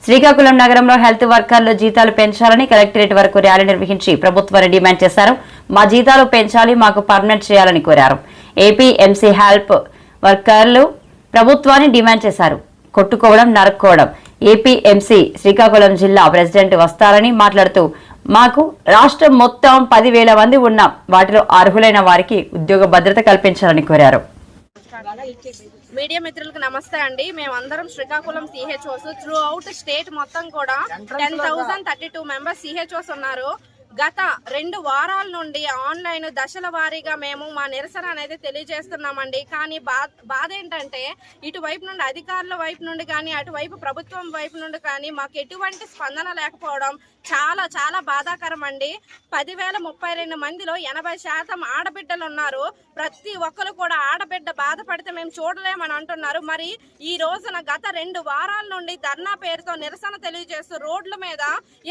శ్రీకాకుళం నగరంలో హెల్త్ వర్కర్లు జీతాలు పెంచాలని కలెక్టరేట్ వరకు ర్యాలీ నిర్వహించి ప్రభుత్వాన్ని డిమాండ్ చేశారు. మా జీతాలు పెంచాలి, మాకు పర్మనెంట్ చేయాలని కోరారు. ఏపీఎంసీ హెల్త్ వర్కర్లు ప్రభుత్వాన్ని డిమాండ్ చేశారు. కొట్టుకోవడం, నరుక్కోవడం. ఏపీఎంసీ శ్రీకాకుళం జిల్లా ప్రెసిడెంట్ వస్తారని మాట్లాడుతూ మాకు రాష్ట్రం మొత్తం 10,000 మంది ఉన్నాం, వాటిలో అర్హులైన వారికి ఉద్యోగ భద్రత కల్పించాలని కోరారు. మీడియా మిత్రులకు నమస్తే అండి. మేమందరం Srikakulam CHOs through out state మొత్తం కూడా 10,032 మెంబర్స్ సిహెచ్ఓస్ ఉన్నారు. గత 2 వారాల నుండి ఆన్లైన్ దశల వారీగా మేము మా నిరసన అనేది తెలియజేస్తున్నామండి. కానీ బాధ ఏంటంటే ఇటువైపు నుండి అధికారుల వైపు నుండి కానీ అటువైపు ప్రభుత్వం వైపు నుండి కానీ మాకు ఎటువంటి స్పందన లేకపోవడం చాలా చాలా బాధాకరం అండి. 10,032 మందిలో 80% ఆడబిడ్డలు ఉన్నారు. ప్రతి ఒక్కరు కూడా ఆడబిడ్డ బాధపడితే మేము చూడలేమని అంటున్నారు. మరి ఈ రోజున గత 2 వారాల నుండి ధర్నా పేరుతో నిరసన తెలియజేస్తూ రోడ్ల మీద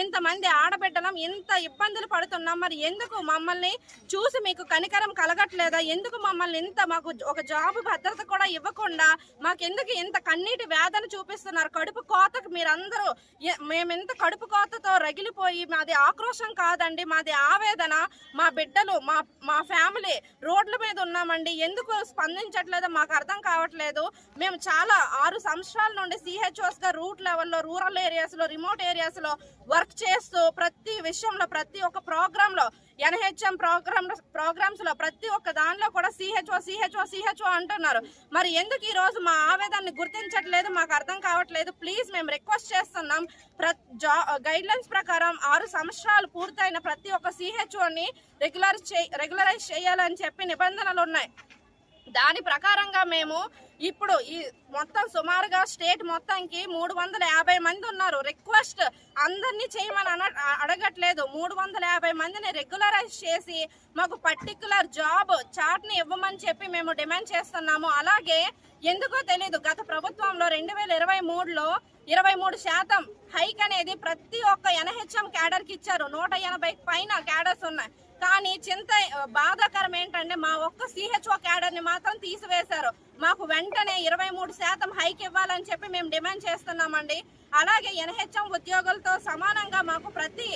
ఇంతమంది ఆడబిడ్డలం ఇంత ఇబ్బందులు పడుతున్నాం. మరి ఎందుకు మమ్మల్ని చూసి మీకు కనికరం కలగట్లేదా? ఎందుకు మమ్మల్ని ఇంత మాకు ఒక జాబ్ భద్రత కూడా ఇవ్వకుండా మాకెందుకు ఇంత కన్నీటి వేదన చూపిస్తున్నారు? కడుపు కోతకు మీరందరూ మేమెంత కడుపు కోతతో రగిలిపోయి మాది ఆక్రోశం కాదండి, మాది ఆవేదన. మా బిడ్డలు మా ఫ్యామిలీ రోడ్ల మీద ఉన్నామండి. ఎందుకు స్పందించట్లేదో మాకు అర్థం కావట్లేదు. మేము చాలా 6 సంవత్సరాల నుండి సిహెచ్ఓస్ గా రూట్ లెవెల్లో రూరల్ ఏరియాస్ లో రిమోట్ ఏరియాస్ లో వర్క్ చేస్తూ ప్రతి విషయంలో ప్రతి ఒక్క ప్రోగ్రామ్ లో ఎన్హెచ్ఎం ప్రోగ్రామ్స్ లో ప్రతి ఒక్క దానిలో కూడా సిహెచ్ఓ అంటున్నారు. మరి ఎందుకు ఈ రోజు మా ఆవేదనని గుర్తించట్లేదు మాకు అర్థం కావట్లేదు. ప్లీజ్ మేము రిక్వెస్ట్ చేస్తున్నాం, గైడ్ లైన్స్ ప్రకారం 6 సంవత్సరాలు పూర్తయిన ప్రతి ఒక్క సిహెచ్ఓని రెగ్యులరైజ్ చేయాలని చెప్పి నిబంధనలు ఉన్నాయి. దాని ప్రకారంగా మేము ఇప్పుడు ఈ మొత్తం సుమారుగా స్టేట్ మొత్తానికి 350 మంది ఉన్నారు. రిక్వెస్ట్ అందరినీ చేయమని అడగట్లేదు. 350 మందిని రెగ్యులరైజ్ చేసి మాకు పర్టికులర్ జాబ్ చార్ట్ని ఇవ్వమని చెప్పి మేము డిమాండ్ చేస్తున్నాము. అలాగే ఎందుకో తెలీదు, గత ప్రభుత్వంలో 2023లో 23% హైక్ అనేది ప్రతి ఒక్క ఎన్హెచ్ఎం క్యాడర్కి ఇచ్చారు. 180 పైన క్యాడర్స్ ఉన్నాయి. కానీ బాధాకరం ఏంటంటే మా ఒక్క సిహెచ్ఓ క్యాడర్ ని మాత్రం తీసివేశారు. మాకు వెంటనే 23% హైక్ ఇవ్వాలని చెప్పి మేము డిమాండ్ చేస్తున్నామండి. అలాగే ఎన్హెచ్ఎం ఉద్యోగులతో సమానంగా మాకు ప్రతి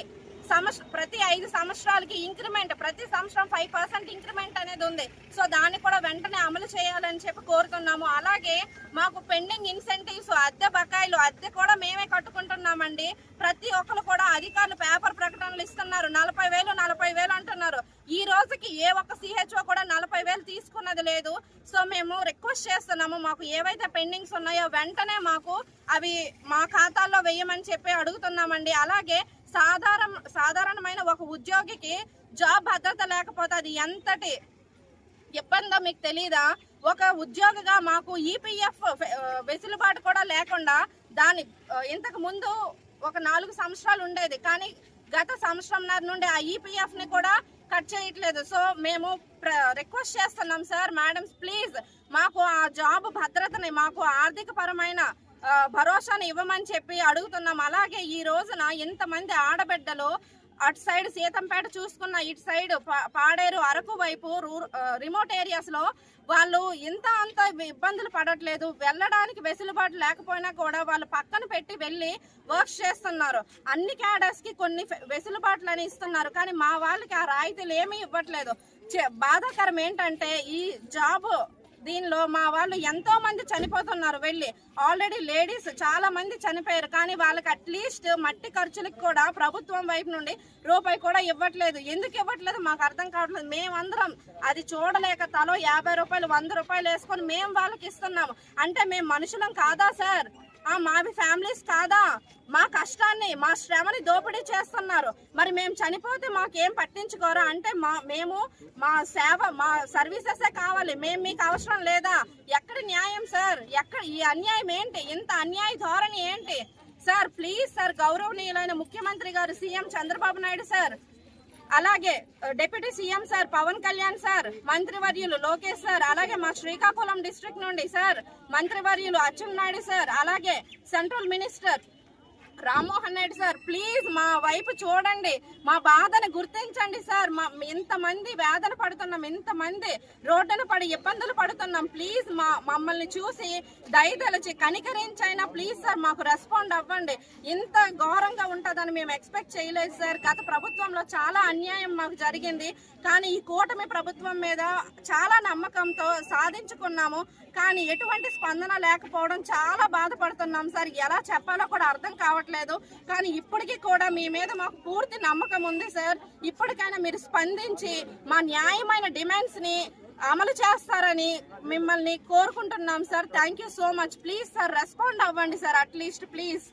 5 సంవత్సరాలకి ఇంక్రిమెంట్, ప్రతి సంవత్సరం 5% ఇంక్రిమెంట్ అనేది ఉంది. సో దాన్ని కూడా వెంటనే అమలు చేయాలని చెప్పి కోరుతున్నాము. అలాగే మాకు పెండింగ్ ఇన్సెంటివ్స్, అద్దె బకాయిలు, అద్దె కూడా మేమే కట్టుకుంటున్నామండి. ప్రతి ఒక్కరు కూడా అధికారులు పేపర్ ప్రకటనలు ఇస్తున్నారు. 40,000 అంటున్నారు. ఈ రోజుకి ఏ ఒక్క సిహెచ్ఓ కూడా 40,000 తీసుకున్నది లేదు. సో మేము రిక్వెస్ట్ చేస్తున్నాము, మాకు ఏవైతే పెండింగ్స్ ఉన్నాయో వెంటనే మాకు అవి మా ఖాతాల్లో వేయమని చెప్పి అడుగుతున్నామండి. అలాగే సాధారణమైన ఒక ఉద్యోగికి జాబ్ భద్రత లేకపోతే అది ఎంతటి ఇబ్బందో మీకు తెలీదా? ఒక ఉద్యోగిగా మాకు ఈపీఎఫ్ వెసులుబాటు కూడా లేకుండా ఇంతకు ముందు ఒక 4 సంవత్సరాలు ఉండేది. కానీ గత సంవత్సరంన్నర నుండి ఆ ఈపీఎఫ్ ని కూడా కట్ చేయట్లేదు. సో మేము రిక్వెస్ట్ చేస్తున్నాం, సార్, మేడమ్స్, ప్లీజ్ మాకు ఆ జాబ్ భద్రతని, మాకు ఆర్థిక పరమైన భరోసాను ఇవ్వమని చెప్పి అడుగుతున్నాం. అలాగే ఈ రోజున ఇంతమంది ఆడబిడ్డలు అటు సైడ్ సీతంపేట చూసుకున్న, ఇటు సైడ్ పాడేరు, అరకు వైపు రిమోట్ ఏరియాస్ లో వాళ్ళు అంత ఇబ్బందులు పడట్లేదు. వెళ్ళడానికి వెసులుబాటు లేకపోయినా కూడా వాళ్ళు పక్కన పెట్టి వెళ్ళి వర్క్ చేస్తున్నారు. అన్ని క్యాడర్స్ కి కొన్ని వెసులుబాట్లు అని ఇస్తున్నారు. కానీ మా వాళ్ళకి ఆ రాయితీలు ఏమీ ఇవ్వట్లేదు. బాధాకరం ఏంటంటే ఈ జాబ్ దీనిలో మా వాళ్ళు ఎంతో మంది చనిపోతున్నారు. వెళ్ళి ఆల్రెడీ లేడీస్ చాలా మంది చనిపోయారు. కానీ వాళ్ళకి అట్లీస్ట్ మట్టి ఖర్చులకు కూడా ప్రభుత్వం వైపు నుండి రూపాయి కూడా ఇవ్వట్లేదు. ఎందుకు ఇవ్వట్లేదు మాకు అర్థం కావట్లేదు. మేమందరం అది చూడలేక తలో 50 రూపాయలు 100 రూపాయలు వేసుకొని మేము వాళ్ళకి ఇస్తున్నాము. అంటే మేము మనుషులం కాదా సార్? మావి ఫ్యామిలీస్ కాదా? మా కష్టాన్ని, మా శ్రమని దోపిడీ చేస్తున్నారు. మరి మేము చనిపోతే మాకేం పట్టించుకోరా? అంటే మా సేవ, మా సర్వీసెస్ కావాలి, మేము మీకు అవసరం లేదా? ఎక్కడ న్యాయం సార్? ఎక్కడ ఈ అన్యాయం ఏంటి? ఇంత అన్యాయ ధోరణి ఏంటి సార్? ప్లీజ్ సార్, గౌరవనీయులైన ముఖ్యమంత్రి గారు సీఎం చంద్రబాబు నాయుడు సార్, అలాగే deputy CM sir Pavan Kalyan sir, మంత్రివర్యులు లోకేష్ సార్, అలాగే మా శ్రీకాకుళం డిస్ట్రిక్ట్ నుండి సార్ మంత్రివర్యులు అచ్చెన్నాయుడు సార్, అలాగే central minister Rammohan Reddy sir please మా వైపు చూడండి, మా బాధను గుర్తించండి సార్. ఇంతమంది వేదన పడుతున్నాం, ఇంతమంది రోడ్డున పడి ఇబ్బందులు పడుతున్నాం. ప్లీజ్ మమ్మల్ని చూసి దయదలిచి కనికరించైనా ప్లీజ్ సార్ మాకు రెస్పాండ్ అవ్వండి. ఇంత ఘోరంగా ఉంటుందని మేము ఎక్స్పెక్ట్ చేయలేదు సార్. గత ప్రభుత్వంలో చాలా అన్యాయం మాకు జరిగింది, కానీ ఈ కూటమి ప్రభుత్వం మీద చాలా నమ్మకంతో సాధించుకున్నాము. కానీ ఎటువంటి స్పందన లేకపోవడం చాలా బాధపడుతున్నాం సార్. ఎలా చెప్పాలో కూడా అర్థం కావట్లేదు. కానీ ఇప్పటికీ కూడా మీ మీద మాకు పూర్తి నమ్మకం ఉంది సార్. ఇప్పటికైనా మీరు స్పందించి మా న్యాయమైన డిమాండ్స్ ని అమలు చేస్తారని మిమ్మల్ని కోరుకుంటున్నాం sir. Thank you so much. Please sir respond అవ్వండి సార్, అట్లీస్ట్ ప్లీజ్.